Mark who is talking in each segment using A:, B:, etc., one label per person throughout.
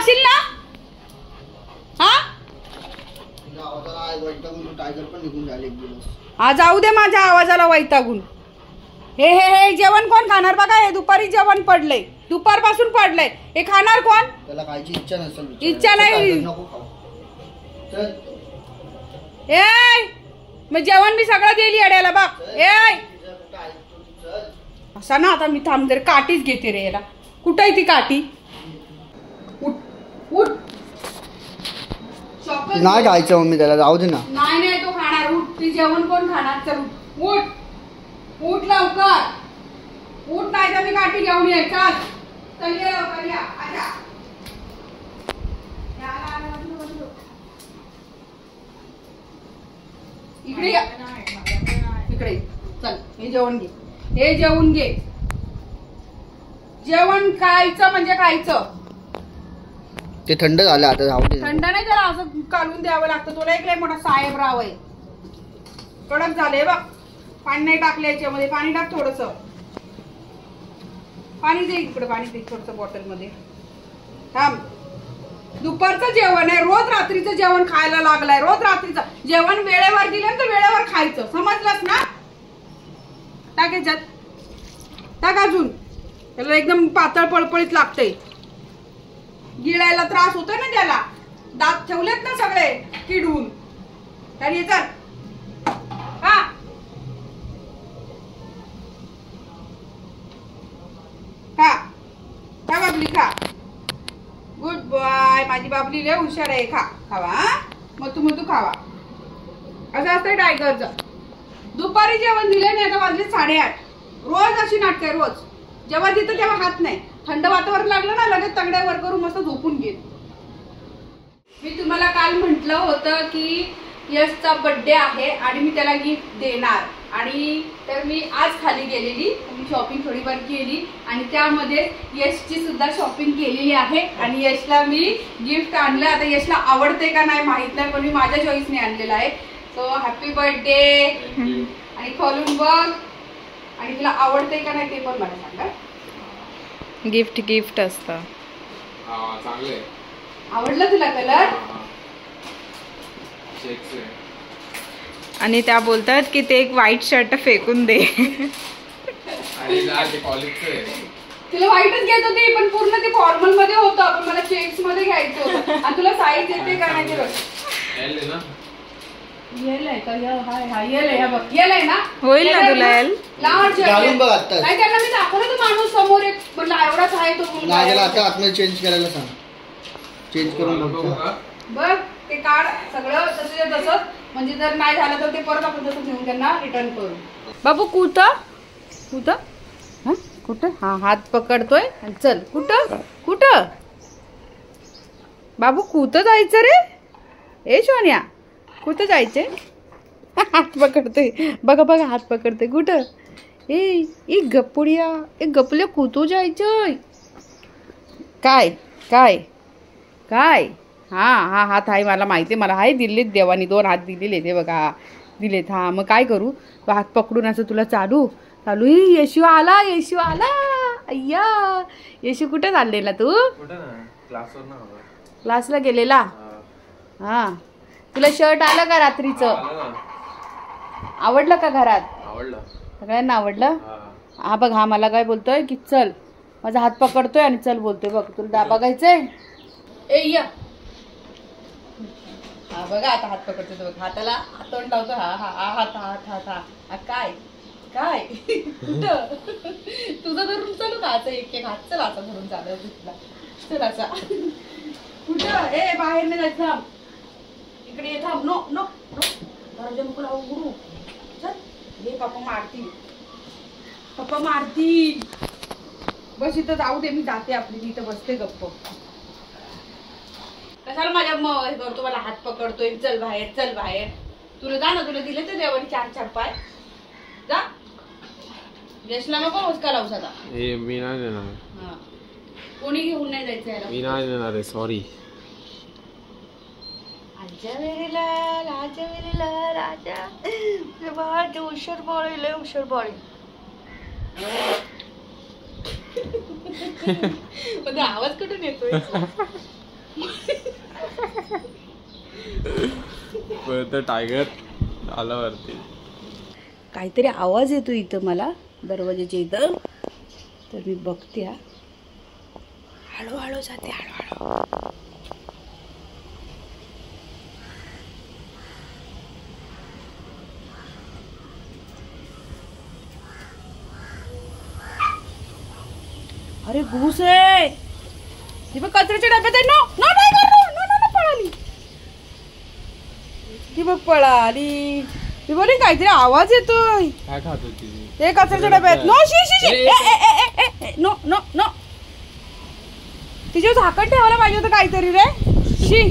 A: जाशील ना? हा
B: टायगर पण निघून झाले
A: हा जाऊ दे माझ्या आवाजाला वैतागून. हे हे हे जेवण कोण खाणार बघा. हे दुपारी जेवण पडलंय, दुपारपासून पडलंय. हे खाणार कोण?
B: त्याला खायची इच्छा नसेल.
A: इच्छा नाही. ए मग जेवण मी सगळं दिली अड्याला बघ. ए असा ना आता मी थांब जर काठीच घेते रे याला. कुठं आहे ती काठी? उठ उठ.
B: नाही खायचं मम्मी त्याला, जाऊ दे ना.
A: नाही नाही तो खाणार. उठ. ती जेवण कोण खाणार? चल उठ उठ लवकर उठ, नाही तर मी काठी घेऊन ये. चल चल ये लवकर या. आजा इकडे या. इकडे चल. हे जेवण घे. हे जेवण घे. जेवण खायचं म्हणजे खायचं.
B: ते थंड झालं आता, जाऊ दे.
A: थंड नाही जरा असं काढून द्यावं लागतं. तुला एक लय मोठा साहेबराव आहे. कडक झाले बघ. पाणी नाही टाकले याच्यामध्ये. पाणी टाक थोडस. पाणी दे इकडे. पाणी दे थोडस बॉटल मध्ये. थांब. दुपारचं जेवण आहे. रोज रात्रीचं जेवण खायला लागलाय. रोज रात्रीचं जेवण वेळेवर दिलं तर वेळेवर खायचं. समजलंस ना? टाक याच्यात. टाक अजून. त्याला एकदम पातळ पळपळीत लागतंय. गिळायला त्रास होतोय ना त्याला. दात ठेवलेत ना सगळे किडून. तरी चल. हा खा. खा बाबली खा. Good boy. माझी बाबली लय हुशार आहे. खा. खावा. मग तू खावा. असं असतंय टायगरचं. दुपारी जेवण दिले नाही. आता वाजले 8:30. रोज अशी नाटकं. रोज जेव्हा देतं तेव्हा हात नाही. थंड वातावरण लागलं ना लगेच तगड्यावर करून मस्त झोपून घेत. मी तुम्हाला काल म्हटलं होतं की यशचा बर्थडे आहे आणि मी त्याला गिफ्ट देणार. आणि तर मी आज खाली गेलेली. मी शॉपिंग थोडीफार केली आणि त्यामध्ये यशची सुद्धा शॉपिंग केलेली आहे. आणि यशला मी गिफ्ट आणलं. आता यशला आवडते का नाही माहित नाही, पण मी माझ्या चॉईसने आणलेला आहे. So happy birthday. आणि खोलून बघ. आणि तुला आवडते का नाही ते पण मला सांगा.
C: गिफ्ट असतं.
A: आवडलं तुला कलर?
C: आणि त्या बोलतात की ते एक व्हाईट शर्ट फेकून दे.
A: तुला व्हाईटच घेत होती पण पूर्ण ते फॉर्मल मध्ये होतं. पण मला चेक्स मध्ये घ्यायचं होतं. आणि तुला साईज येते का नाही ते बघ. येल आहे का? हा येल आहे. बघ येल आहे ना?
C: होईल ना तुला येल.
A: लांब नाही त्यांना मी दाखवलं तर माणूस समोर एक म्हणला एवढाच आहे तो.
B: आता आतमध्ये चेंज करायला सांग. चेंज करून
A: बघ ते काढ सगळं तसंच. म्हणजे जर नाही झालं तर ते परत आपण तसं घेऊन त्यांना रिटर्न करू. बाबू कुठं कुठं कुठं? हा हात पकडतोय. चल कुठं बाबू कुठं जायचं रे? ए सोन्या कुठं जायचंय? हात पकडतोय बघा. हात पकडतोय. कुठं? ए गपुड्या. गपल्या कुठं जायचंय? काय हा हात आहे मला माहिती आहे. मला हाय दिलेत देवानी. 2 हात दिलेले ते बघा. दिलेत. हा मग काय करू? हात पकडून असं तुला चालू. येशू आला. अय्या येशू कुठे चाललेला तू? क्लासला गेलेला. हा तुला शर्ट आलं का रात्रीचं? आवडलं का? घरात सगळ्यांना आवडलं. हा बघ. हा मला काय बोलतोय की चल. माझा हात पकडतोय आणि चल बोलतोय. बघ तुला बघायचंय. हा बघा आता हात पकडतोय. बघ हाताला हातोंड लावतो. हात काय कुठं? तुझं धरून चालू का? एक हात चल आता धरून चालू तुला. चल असा कुठं? बाहेर नाही जायचं. थांब इकडे ये. थांब. नो दरवाजा नको लावू गुरु. चल. हे पप्पा मारतील. बस इथं जाऊ दे. मी जाते आपली. मी इथं बसते गप्प. कशाला माझ्या करतो? मला हात पकडतोय. चल बाहेर. तुला जा ना. तुला दिले तर देवानी 4 पाय. जा. यशला नको हुसका लावूस आता.
D: मी नाही देणार.
A: कोणी घेऊन नाही जायचं याला.
D: मी नाही देणार आहे. सॉरी.
A: आजा वेरीला राजा. हुशार बॉळी. आवाज कुठून येतोय?
D: तर टायगर आला वरती.
A: काहीतरी आवाज येतो इथं मला दरवाजाच्या इथं, तर मी बघते. हळूहळू जाते, हळूहळू. अरे घुस आहे. ही बघ कचऱ्याच्या डब्यात आहे. No no tiger, no no no, पळाली. ही बघ पळाली. मी बोलली काहीतरी आवाज येतोय.
D: काय खात होती?
A: ते कचऱ्याच्या डब्यात. नो शी शी शी, नो नो नो. तिच्यावर झाकण ठेवायला पाहिजे होतं काहीतरी रे. शी,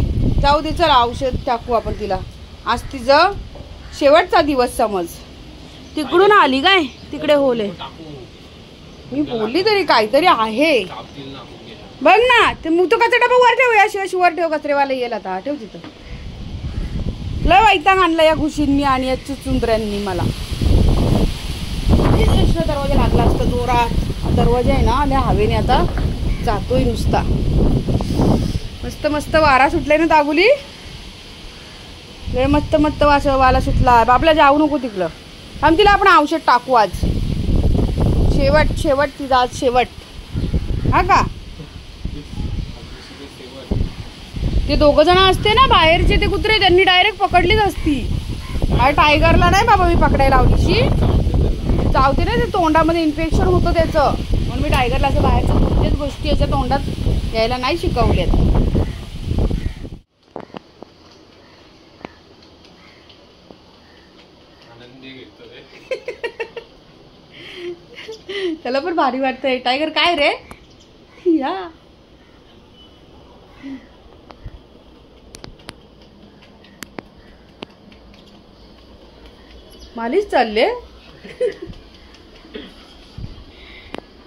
A: जाऊ दे, चल औषध टाकू आपण तिला. आज तिचं शेवटचा दिवस समज. तिकडून आली काय, तिकडे होले. मी बोलली तरी काहीतरी आहे बघ ना. ते मग तो कचरा डबा वर ठेव, अशी अशी वर ठेव. कचरेवाला येईल आता. ठेव तिथं. लय वैताग आणला या घुशींनी आणि या चुचुंद्र्यांनी मला. दरवाजा लागला असता जोरात. दरवाजा आहे ना, त्या हवेने आता जातोय नुसता. मस्त मस्त वारा सुटलाय ना दाबुली. लय मस्त मस्त वारा सुटला. बाबला जाऊ नको तिकडं. थांब, तिला आपण औषध टाकू आज. शेवट तिचा आज शेवट. हा का? ते दोघ जण असते ना बाहेरचे ते कुत्रे, त्यांनी डायरेक्ट पकडलीच असती. टायगरला नाही बाबा मी पकडायला लावलीशी. चावते ना, ते तोंडामध्ये इन्फेक्शन होतं त्याचं. म्हणून मी टायगरला असं बाहेरच्या कोणत्याच गोष्टी याच्या तोंडात यायला नाही शिकवल्यात. त्याला पण भारी वाटतंय. टायगर काय रे या. मालिश चालले.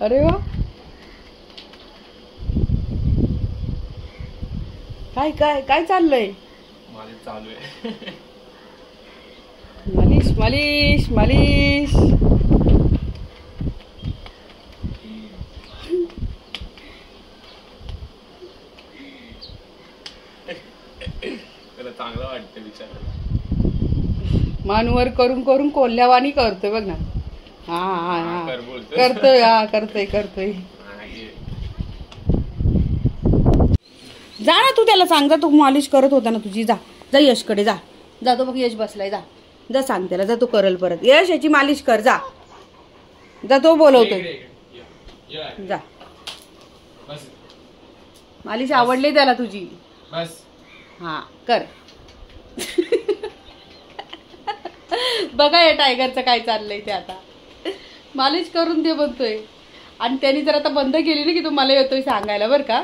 A: अरे वा. काय काय काय चाललंय?
D: मालिश चालू आहे.
A: मालिश मालिश मालिश.
D: त्याला चांगलं वाटतं बिचारा.
A: मानवर करून करून कोल्ह्यावानी करतोय बघ ना. हा हा हा करतोय. हा करतोय करतोय. जा ना तू, त्याला सांग. जा, तू मालिश करत होता ना तुझी. जा जा यशकडे जा. जा, तो बघ यश बसलाय. जा जा, सांग त्याला. जा, तो करल परत. यश याची मालिश कर. जा जा, तो बोलवतोय. जा, मालिश आवडली त्याला तुझी.
D: बस
A: हा कर. बघा या टायगरचं काय चाललंय ते. आता मालिश करून ते बनतोय. आणि त्यांनी जर आता बंद केली ना की तू मला येतोय सांगायला बरं का.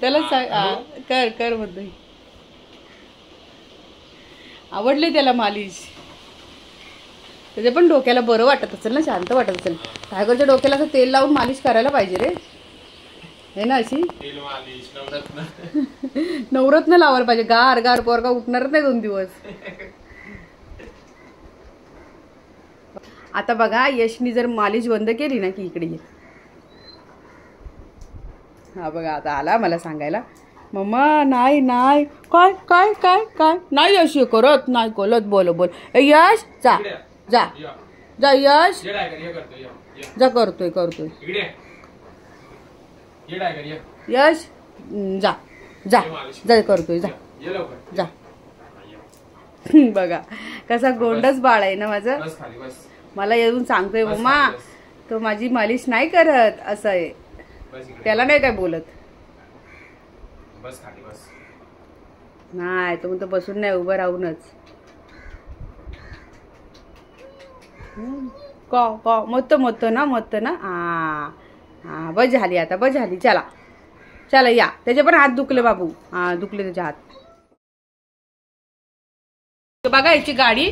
A: त्याला कर कर म्हणतोय. आवडले त्याला मालिश. त्याच्या पण डोक्याला बरं वाटत असेल ना, शांत वाटत असेल. टायगरच्या डोक्याला असं तेल लावून मालिश करायला पाहिजे रे, है ना. अशी नवरत्न लावायला पाहिजे. गार गार पोरगा उठणारच नाही 2 दिवस. आता बघा यशनी जर मालिश बंद केली ना की इकडे ये. हा बघा आता आला मला सांगायला. मम्मा नाही नाही काय काय काय काय नाही. यश करत नाही कोलत. बोल बोल यश. जा जा जा यश. जा करतोय करतोय यश. जा जा जा करतोय. जा जा. बघा कसा गोंडच बाळ आहे ना माझं. मला येऊन सांगतोय मम्मा तो माझी मालिश नाही करत असं आहे. त्याला नाही काय बोलत. नाही तो म्हणतो बसून नाही, उभं राहूनच. मत मत ना मत ना. हा बस झाली आता, बस झाली. चला चला या. त्याचे पण हात दुखले बाबू. हा दुखले त्याचे हात. बघा याची गाडी.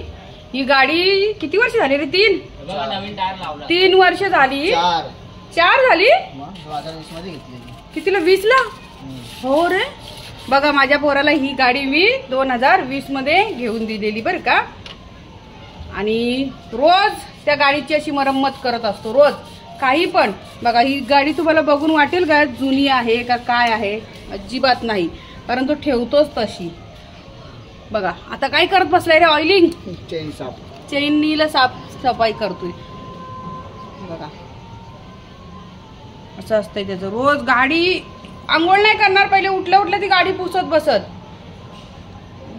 A: ही गाडी किती वर्ष झाली रे? 3 वर्ष झाली. 4 झाली. कितीला? 20ला. हो रे. बघा माझ्या पोराला ही गाडी मी 2020 मध्ये घेऊन दिलेली बरं का. आणि रोज त्या गाडीची अशी मरम्मत करत असतो रोज. काही पण बघा ही गाडी तुम्हाला बघून वाटेल का जुनी आहे का काय आहे? अजिबात नाही. कारण तो ठेवतोच तशी. बघा आता काय करत बसलाय रे, ऑइलिंग
B: चेन साफ.
A: चेननीला सफाई करतोय. बघा असं असतंय त्याचं. रोज गाडी आंघोळ नाही करणार, पहिले उठल्या उठल्या ती गाडी पुसत बसत.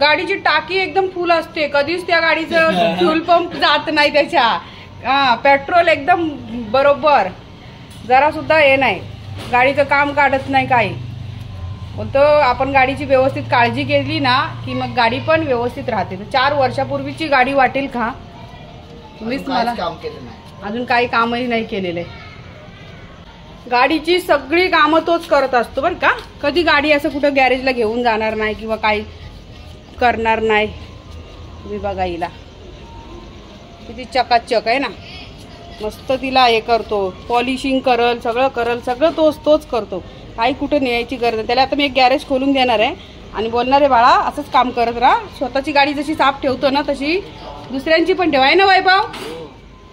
A: गाडीची टाकी एकदम फुल असते, कधीच त्या गाडीचं फ्यूल पंप जात नाही त्याच्या. हा पेट्रोल एकदम बरोबर, जरा सुद्धा हे नाही, गाडीचं काम काढत नाही काही. बोलतं आपण गाडीची व्यवस्थित काळजी केली ना की मग गाडी पण व्यवस्थित राहते. 4 वर्षापूर्वीची गाडी वाटेल का तुम्हीच मला?
B: काम केलं नाही
A: अजून काही कामही नाही केलेले. गाडीची सगळी कामं तोच करत असतो बरं का. कधी गाडी असं कुठं गॅरेजला घेऊन जाणार नाही किंवा काही करणार नाही. तुम्ही बघा हिला किती चकाचक आहे ना, मस्त तिला हे करतो, पॉलिशिंग करल, सगळं तोच करतो. काही कुठं न्यायची गरज नाही त्याला. आता मी एक गॅरेज खोलून देणार आहे आणि बोलणार आहे बाळा असंच काम करत राहा. स्वतःची गाडी जशी साफ ठेवतो ना तशी दुसऱ्यांची पण ठेवा. आहे ना वैभव?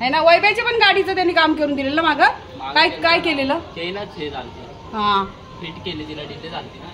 A: आहे ना, वैभवच्या पण गाडीचं त्यांनी काम करून दिलेलं मागं. काय केलेलं?
E: चेनच हे झालती,
A: हा
E: फिट केली तिला, डिले झालती ना.